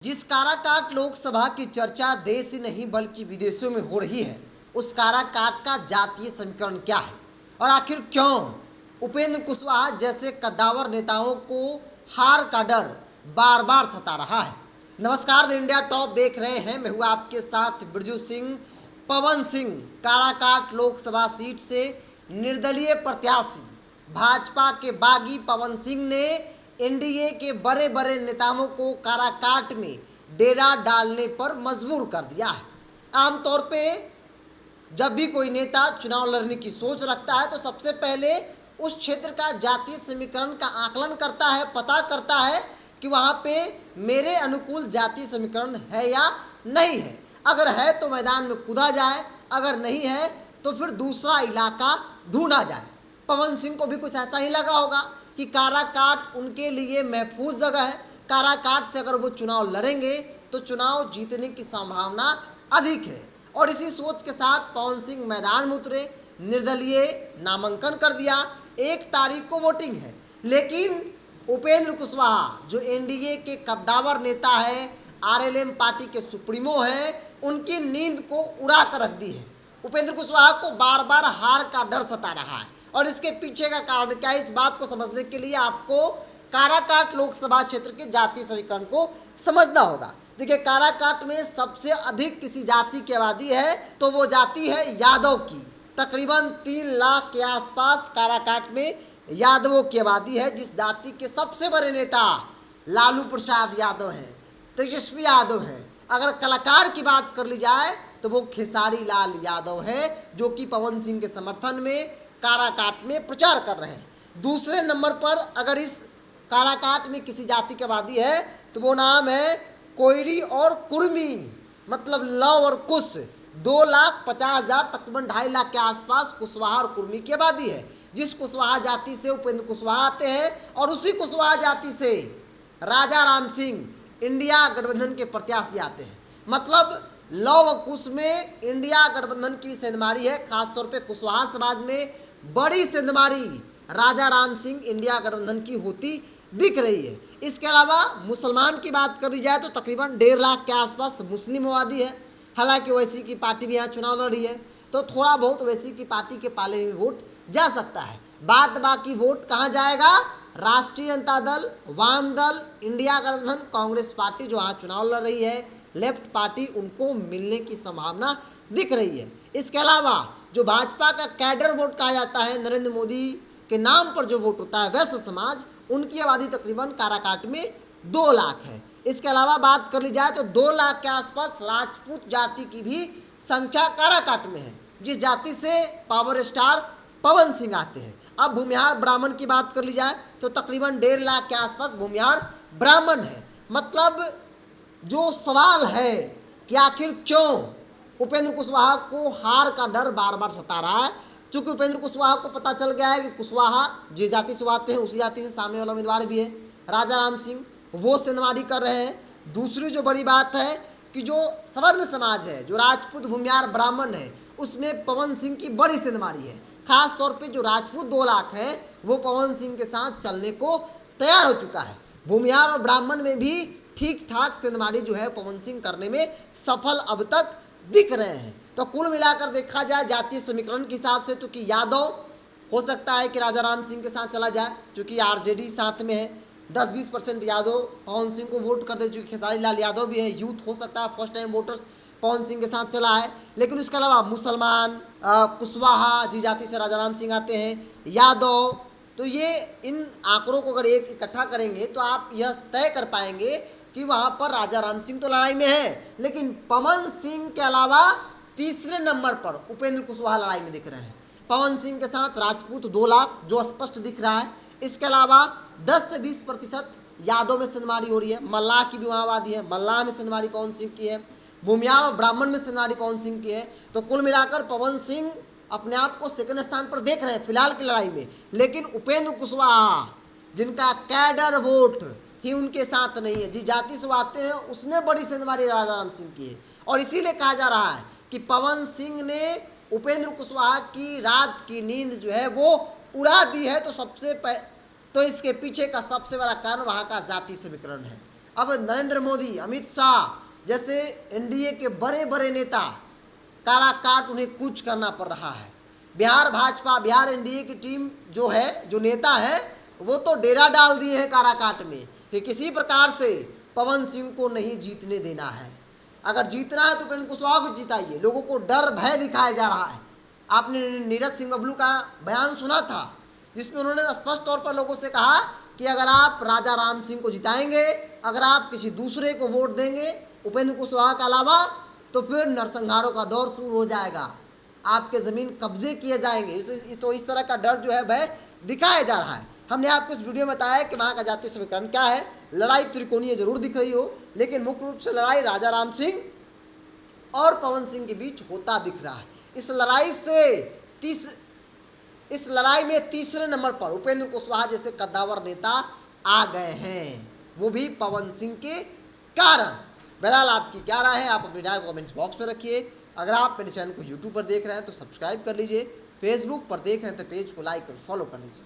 जिस काराकाट लोकसभा की चर्चा देश ही नहीं बल्कि विदेशों में हो रही है, उस काराकाट का जातीय समीकरण क्या है और आखिर क्यों उपेंद्र कुशवाहा जैसे कद्दावर नेताओं को हार का डर बार बार सता रहा है। नमस्कार, द इंडिया टॉप देख रहे हैं। मैं हूँ आपके साथ बिरजू सिंह। पवन सिंह काराकाट लोकसभा सीट से निर्दलीय प्रत्याशी भाजपा के बागी पवन सिंह ने एनडीए के बड़े बड़े नेताओं को काराकाट में डेरा डालने पर मजबूर कर दिया है। आमतौर पे जब भी कोई नेता चुनाव लड़ने की सोच रखता है तो सबसे पहले उस क्षेत्र का जातीय समीकरण का आकलन करता है, पता करता है कि वहाँ पे मेरे अनुकूल जातीय समीकरण है या नहीं है। अगर है तो मैदान में कूदा जाए, अगर नहीं है तो फिर दूसरा इलाका ढूंढा जाए। पवन सिंह को भी कुछ ऐसा ही लगा होगा कि काराकाट उनके लिए महफूज जगह है। काराकाट से अगर वो चुनाव लड़ेंगे तो चुनाव जीतने की संभावना अधिक है और इसी सोच के साथ पवन सिंह मैदान में उतरे, निर्दलीय नामांकन कर दिया। 1 तारीख को वोटिंग है, लेकिन उपेंद्र कुशवाहा जो एनडीए के कद्दावर नेता है, आरएलएम पार्टी के सुप्रीमो हैं, उनकी नींद को उड़ा कर रख दी है। उपेंद्र कुशवाहा को बार बार हार का डर सता रहा है और इसके पीछे का कारण क्या है, इस बात को समझने के लिए आपको काराकाट लोकसभा क्षेत्र के जातीय समीकरण को समझना होगा। देखिए, काराकाट में सबसे अधिक किसी जाति की आबादी है तो वो जाति है यादव की। तकरीबन 3 लाख के आसपास काराकाट में यादवों की आबादी है, जिस जाति के सबसे बड़े नेता लालू प्रसाद यादव हैं, तेजस्वी यादव हैं। अगर कलाकार की बात कर ली जाए तो वो खेसारी लाल यादव है, जो कि पवन सिंह के समर्थन में काराकाट में प्रचार कर रहे हैं। दूसरे नंबर पर अगर इस काराकाट में किसी जाति की आबादी है तो वो नाम है कोयरी और कुर्मी, मतलब लव और कुश। 2,50,000 तकरीबन 2.5 लाख के आसपास कुशवाहा और कुर्मी की आबादी है। जिस कुशवाहा जाति से उपेंद्र कुशवाहा आते हैं और उसी कुशवाहा जाति से राजा राम सिंह इंडिया गठबंधन के प्रत्याशी आते हैं। मतलब लव और कुश में इंडिया गठबंधन की भी सेंधमारी है। खासतौर पे कुशवाहा समाज में बड़ी सेंधमारी राजा राम सिंह इंडिया गठबंधन की होती दिख रही है। इसके अलावा मुसलमान की बात करी जाए तो तकरीबन 1.5 लाख के आसपास मुस्लिम आबादी है। हालांकि ओवैसी की पार्टी भी यहाँ चुनाव लड़ी है तो थोड़ा बहुत ओवैसी की पार्टी के पाले में वोट जा सकता है। बाद बाकी वोट कहाँ जाएगा? राष्ट्रीय जनता दल, वाम दल, इंडिया गठबंधन, कांग्रेस पार्टी जो यहाँ चुनाव लड़ रही है, लेफ्ट पार्टी, उनको मिलने की संभावना दिख रही है। इसके अलावा जो भाजपा का कैडर वोट कहा जाता है, नरेंद्र मोदी के नाम पर जो वोट होता है, वैश्य समाज, उनकी आबादी तकरीबन काराकाट में 2 लाख है। इसके अलावा बात कर ली जाए तो 2 लाख के आसपास राजपूत जाति की भी संख्या काराकाट में है, जिस जाति से पावर स्टार पवन सिंह आते हैं। अब भूमिहार ब्राह्मण की बात कर ली जाए तो तकरीबन 1.5 लाख के आसपास भूमिहार ब्राह्मण है। मतलब जो सवाल है कि आखिर क्यों उपेंद्र कुशवाहा को हार का डर बार बार सता रहा है, चूंकि उपेंद्र कुशवाहा को पता चल गया है कि कुशवाहा जिस जाति से आते हैं उसी जाति से सामने वाला उम्मीदवार भी है राजा राम सिंह, वो सेंधमारी कर रहे हैं। दूसरी जो बड़ी बात है कि जो सवर्ण समाज है, जो राजपूत भूमिहार ब्राह्मण है, उसमें पवन सिंह की बड़ी सेंधमारी है। खास तौर पे जो राजपूत 2 लाख है वो पवन सिंह के साथ चलने को तैयार हो चुका है। भूमिहार और ब्राह्मण में भी ठीक ठाक सेंधमारी जो है पवन सिंह करने में सफल अब तक दिख रहे हैं। तो कुल मिलाकर देखा जाए जातीय समीकरण के हिसाब से तो कि यादव हो सकता है कि राजा राम सिंह के साथ चला जाए, क्योंकि आरजेडी साथ में है। 10-20% यादव पवन सिंह को वोट कर दे, चूँकि खेसारी लाल यादव भी है, यूथ हो सकता है, first time voters Pawan Singh के साथ चला है। लेकिन इसके अलावा मुसलमान, कुशवाहा जिस जाति से राजा राम सिंह आते हैं, यादव, तो ये इन आंकड़ों को अगर एक इकट्ठा करेंगे तो आप यह तय कर पाएंगे कि वहाँ पर राजा राम सिंह तो लड़ाई में है, लेकिन पवन सिंह के अलावा तीसरे नंबर पर उपेंद्र कुशवाहा लड़ाई में दिख रहे हैं। पवन सिंह के साथ राजपूत 2 लाख जो स्पष्ट दिख रहा है। इसके अलावा 10 से 20% यादव में सेंधमारी हो रही है। मल्लाह की भी वहाँ आबादी है, मल्लाह में सेंधमारी पवन सिंह की है। भूमिहार और ब्राह्मण में सेंधमारी पवन सिंह की है। तो कुल मिलाकर पवन सिंह अपने आप को सेकंड स्थान पर देख रहे हैं फिलहाल की लड़ाई में। लेकिन उपेंद्र कुशवाहा जिनका कैडर वोट ही उनके साथ नहीं है, जिस जाति से आते हैं, उसमें बड़ी सेंधमारी राजा राम सिंह की है। और इसीलिए कहा जा रहा है कि पवन सिंह ने उपेंद्र कुशवाहा की रात की नींद जो है वो उड़ा दी है। तो इसके पीछे का सबसे बड़ा कारण वहाँ का जाति समीकरण है। अब नरेंद्र मोदी, अमित शाह जैसे एनडीए के बड़े बड़े नेता काराकाट उन्हें कूच करना पड़ रहा है। बिहार भाजपा, बिहार एनडीए की टीम जो है, जो नेता है, वो तो डेरा डाल दिए हैं काराकाट में कि किसी प्रकार से पवन सिंह को नहीं जीतने देना है। अगर जीतना है तो उपेंद्र कुशवाहा को जिताइए। लोगों को डर भय दिखाया जा रहा है। आपने नीरज सिंह बबलू का बयान सुना था, जिसमें उन्होंने स्पष्ट तौर पर लोगों से कहा कि अगर आप राजा राम सिंह को जिताएंगे, अगर आप किसी दूसरे को वोट देंगे उपेंद्र कुशवाहा के अलावा, तो फिर नरसंहारों का दौर शुरू हो जाएगा, आपके ज़मीन कब्जे किए जाएंगे। तो इस तरह का डर जो है वह दिखाया जा रहा है। हमने आपको इस वीडियो में बताया कि वहाँ का जातीय समीकरण क्या है। लड़ाई त्रिकोणीय जरूर दिख रही हो, लेकिन मुख्य रूप से लड़ाई राजा राम सिंह और पवन सिंह के बीच होता दिख रहा है। इस लड़ाई में तीसरे नंबर पर उपेंद्र कुशवाहा जैसे कद्दावर नेता आ गए हैं, वो भी पवन सिंह के कारण। बहरहाल आपकी क्या राय है, आप अपनी राय को कमेंट बॉक्स में रखिए। अगर आप मेरे चैनल को यूट्यूब पर देख रहे हैं तो सब्सक्राइब कर लीजिए, फेसबुक पर देख रहे हैं तो पेज को लाइक और फॉलो कर लीजिए।